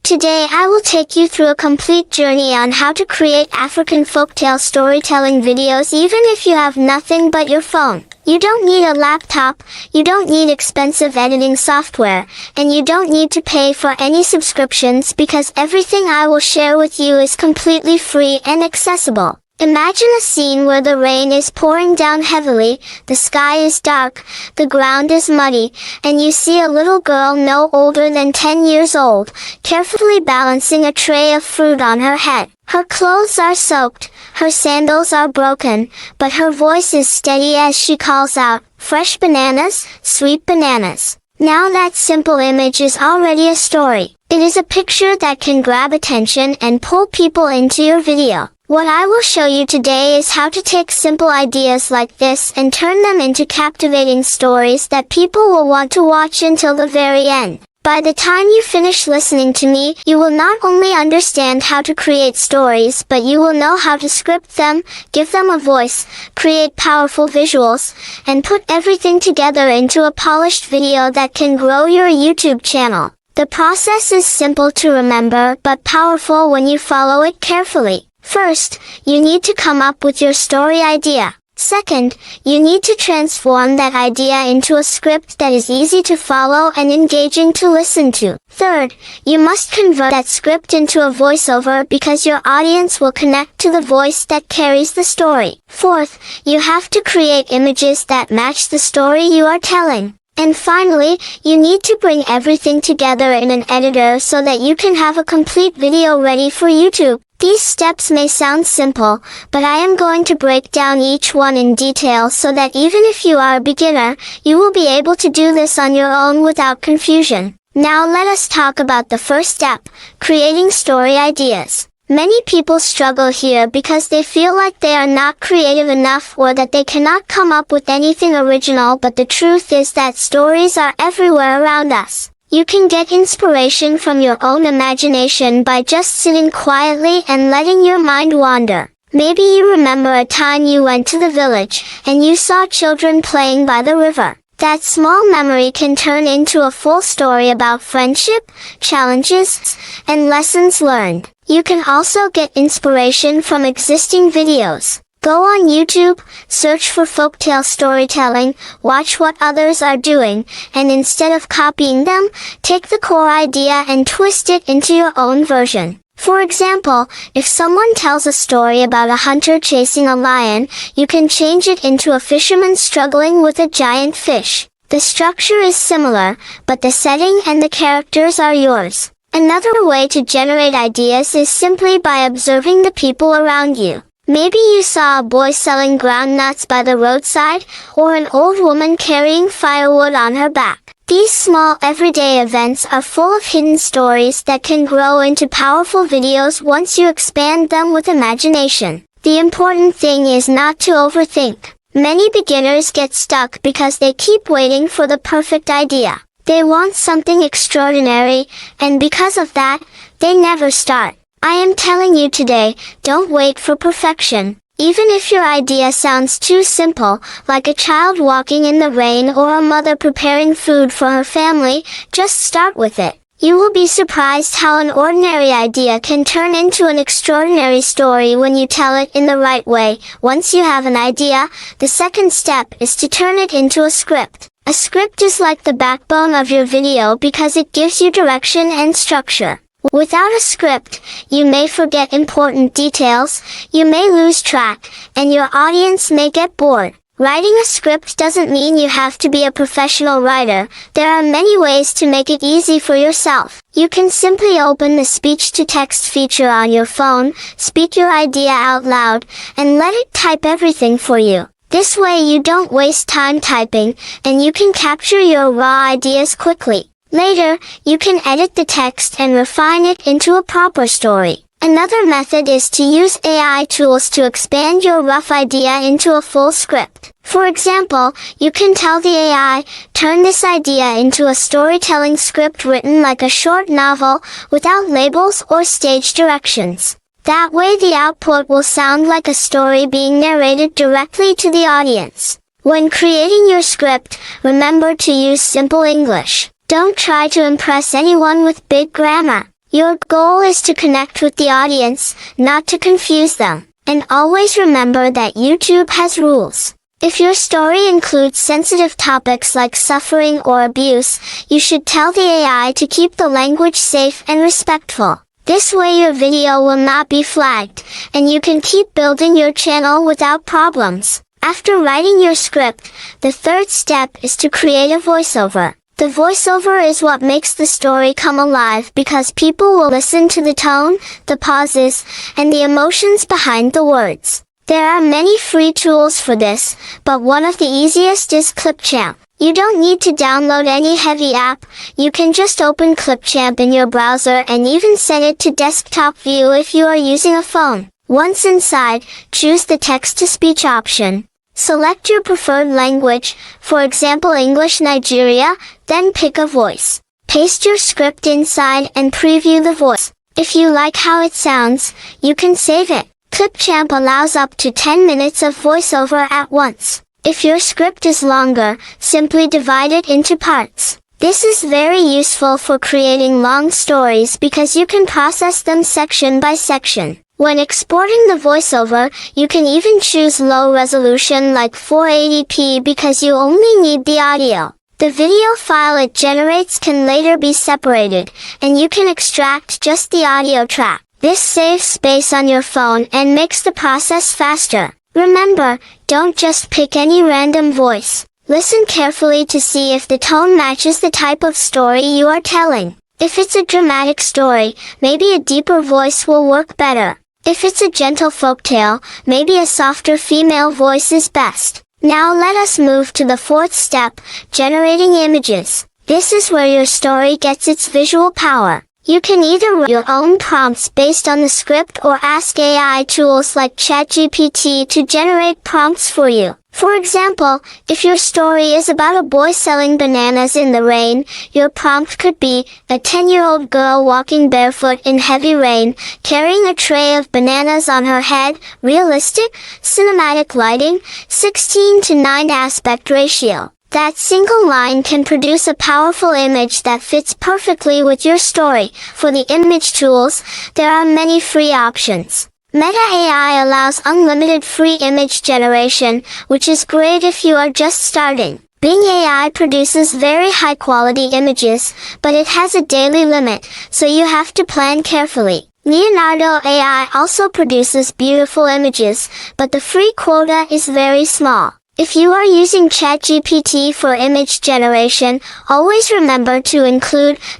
Today I will take you through a complete journey on how to create African folktale storytelling videos even if you have nothing but your phone. You don't need a laptop, you don't need expensive editing software, and you don't need to pay for any subscriptions because everything I will share with you is completely free and accessible. Imagine a scene where the rain is pouring down heavily, the sky is dark, the ground is muddy, and you see a little girl no older than 10 years old, carefully balancing a tray of fruit on her head. Her clothes are soaked, her sandals are broken, but her voice is steady as she calls out, "Fresh bananas, sweet bananas." Now that simple image is already a story. It is a picture that can grab attention and pull people into your video. What I will show you today is how to take simple ideas like this and turn them into captivating stories that people will want to watch until the very end. By the time you finish listening to me, you will not only understand how to create stories, but you will know how to script them, give them a voice, create powerful visuals, and put everything together into a polished video that can grow your YouTube channel. The process is simple to remember but powerful when you follow it carefully. First, you need to come up with your story idea. Second, you need to transform that idea into a script that is easy to follow and engaging to listen to. Third, you must convert that script into a voiceover because your audience will connect to the voice that carries the story. Fourth, you have to create images that match the story you are telling. And finally, you need to bring everything together in an editor so that you can have a complete video ready for YouTube. These steps may sound simple, but I am going to break down each one in detail so that even if you are a beginner, you will be able to do this on your own without confusion. Now let us talk about the first step, creating story ideas. Many people struggle here because they feel like they are not creative enough or that they cannot come up with anything original, but the truth is that stories are everywhere around us. You can get inspiration from your own imagination by just sitting quietly and letting your mind wander. Maybe you remember a time you went to the village and you saw children playing by the river. That small memory can turn into a full story about friendship, challenges, and lessons learned. You can also get inspiration from existing videos. Go on YouTube, search for folktale storytelling, watch what others are doing, and instead of copying them, take the core idea and twist it into your own version. For example, if someone tells a story about a hunter chasing a lion, you can change it into a fisherman struggling with a giant fish. The structure is similar, but the setting and the characters are yours. Another way to generate ideas is simply by observing the people around you. Maybe you saw a boy selling ground nuts by the roadside, or an old woman carrying firewood on her back. These small everyday events are full of hidden stories that can grow into powerful videos once you expand them with imagination. The important thing is not to overthink. Many beginners get stuck because they keep waiting for the perfect idea. They want something extraordinary, and because of that, they never start. I am telling you today, don't wait for perfection. Even if your idea sounds too simple, like a child walking in the rain or a mother preparing food for her family, just start with it. You will be surprised how an ordinary idea can turn into an extraordinary story when you tell it in the right way. Once you have an idea, the second step is to turn it into a script. A script is like the backbone of your video because it gives you direction and structure. Without a script, you may forget important details, you may lose track, and your audience may get bored. Writing a script doesn't mean you have to be a professional writer. There are many ways to make it easy for yourself. You can simply open the speech-to-text feature on your phone, speak your idea out loud, and let it type everything for you. This way you don't waste time typing, and you can capture your raw ideas quickly. Later, you can edit the text and refine it into a proper story. Another method is to use AI tools to expand your rough idea into a full script. For example, you can tell the AI, turn this idea into a storytelling script written like a short novel, without labels or stage directions. That way the output will sound like a story being narrated directly to the audience. When creating your script, remember to use simple English. Don't try to impress anyone with big grammar. Your goal is to connect with the audience, not to confuse them. And always remember that YouTube has rules. If your story includes sensitive topics like suffering or abuse, you should tell the AI to keep the language safe and respectful. This way your video will not be flagged, and you can keep building your channel without problems. After writing your script, the third step is to create a voiceover. The voiceover is what makes the story come alive because people will listen to the tone, the pauses, and the emotions behind the words. There are many free tools for this, but one of the easiest is Clipchamp. You don't need to download any heavy app, you can just open Clipchamp in your browser and even set it to desktop view if you are using a phone. Once inside, choose the text-to-speech option. Select your preferred language, for example English Nigeria, then pick a voice. Paste your script inside and preview the voice. If you like how it sounds, you can save it. Clipchamp allows up to 10 minutes of voiceover at once. If your script is longer, simply divide it into parts. This is very useful for creating long stories because you can process them section by section. When exporting the voiceover, you can even choose low resolution like 480p because you only need the audio. The video file it generates can later be separated, and you can extract just the audio track. This saves space on your phone and makes the process faster. Remember, don't just pick any random voice. Listen carefully to see if the tone matches the type of story you are telling. If it's a dramatic story, maybe a deeper voice will work better. If it's a gentle folktale, maybe a softer female voice is best. Now let us move to the fourth step, generating images. This is where your story gets its visual power. You can either write your own prompts based on the script or ask AI tools like ChatGPT to generate prompts for you. For example, if your story is about a boy selling bananas in the rain, your prompt could be, a 10-year-old girl walking barefoot in heavy rain, carrying a tray of bananas on her head, realistic, cinematic lighting, 16:9 aspect ratio. That single line can produce a powerful image that fits perfectly with your story. For the image tools, there are many free options. Meta AI allows unlimited free image generation, which is great if you are just starting. Bing AI produces very high-quality images, but it has a daily limit, so you have to plan carefully. Leonardo AI also produces beautiful images, but the free quota is very small. If you are using ChatGPT for image generation, always remember to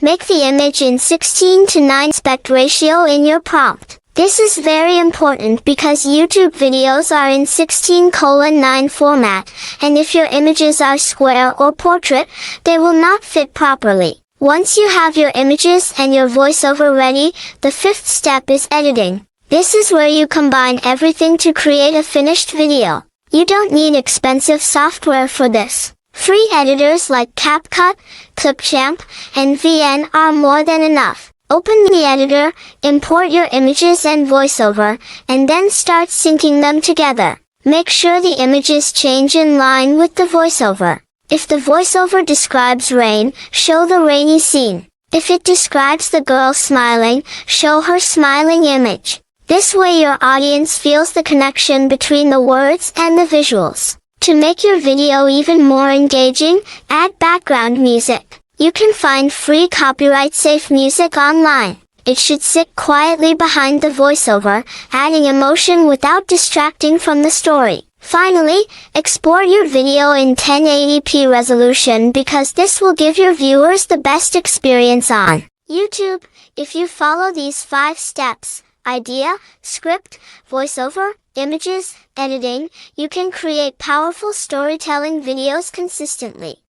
make the image in 16:9 aspect ratio in your prompt. This is very important because YouTube videos are in 16:9 format, and if your images are square or portrait, they will not fit properly. Once you have your images and your voiceover ready, the fifth step is editing. This is where you combine everything to create a finished video. You don't need expensive software for this. Free editors like CapCut, Clipchamp, and VN are more than enough. Open the editor, import your images and voiceover, and then start syncing them together. Make sure the images change in line with the voiceover. If the voiceover describes rain, show the rainy scene. If it describes the girl smiling, show her smiling image. This way your audience feels the connection between the words and the visuals. To make your video even more engaging, add background music. You can find free copyright-safe music online. It should sit quietly behind the voiceover, adding emotion without distracting from the story. Finally, export your video in 1080p resolution because this will give your viewers the best experience on YouTube. If you follow these 5 steps, idea, script, voiceover, images, editing, you can create powerful storytelling videos consistently.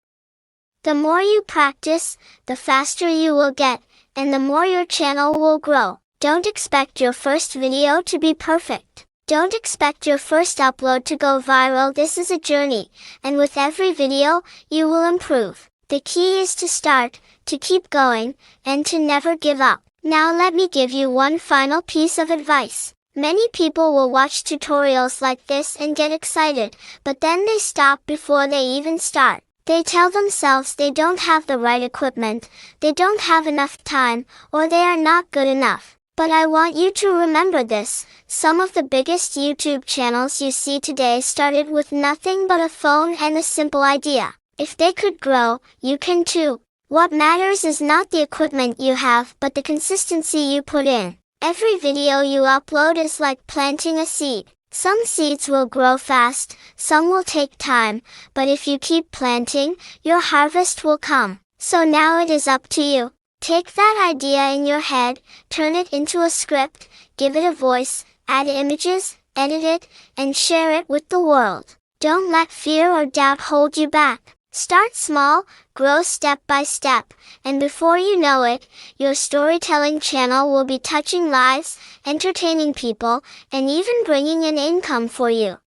The more you practice, the faster you will get, and the more your channel will grow. Don't expect your first video to be perfect. Don't expect your first upload to go viral. This is a journey, and with every video, you will improve. The key is to start, to keep going, and to never give up. Now let me give you one final piece of advice. Many people will watch tutorials like this and get excited, but then they stop before they even start. They tell themselves they don't have the right equipment, they don't have enough time, or they are not good enough. But I want you to remember this. Some of the biggest YouTube channels you see today started with nothing but a phone and a simple idea. If they could grow, you can too. What matters is not the equipment you have, but the consistency you put in. Every video you upload is like planting a seed. Some seeds will grow fast, some will take time, but if you keep planting, your harvest will come. So now it is up to you. Take that idea in your head, turn it into a script, give it a voice, add images, edit it, and share it with the world. Don't let fear or doubt hold you back. Start small, grow step by step, and before you know it, your storytelling channel will be touching lives, entertaining people, and even bringing in income for you.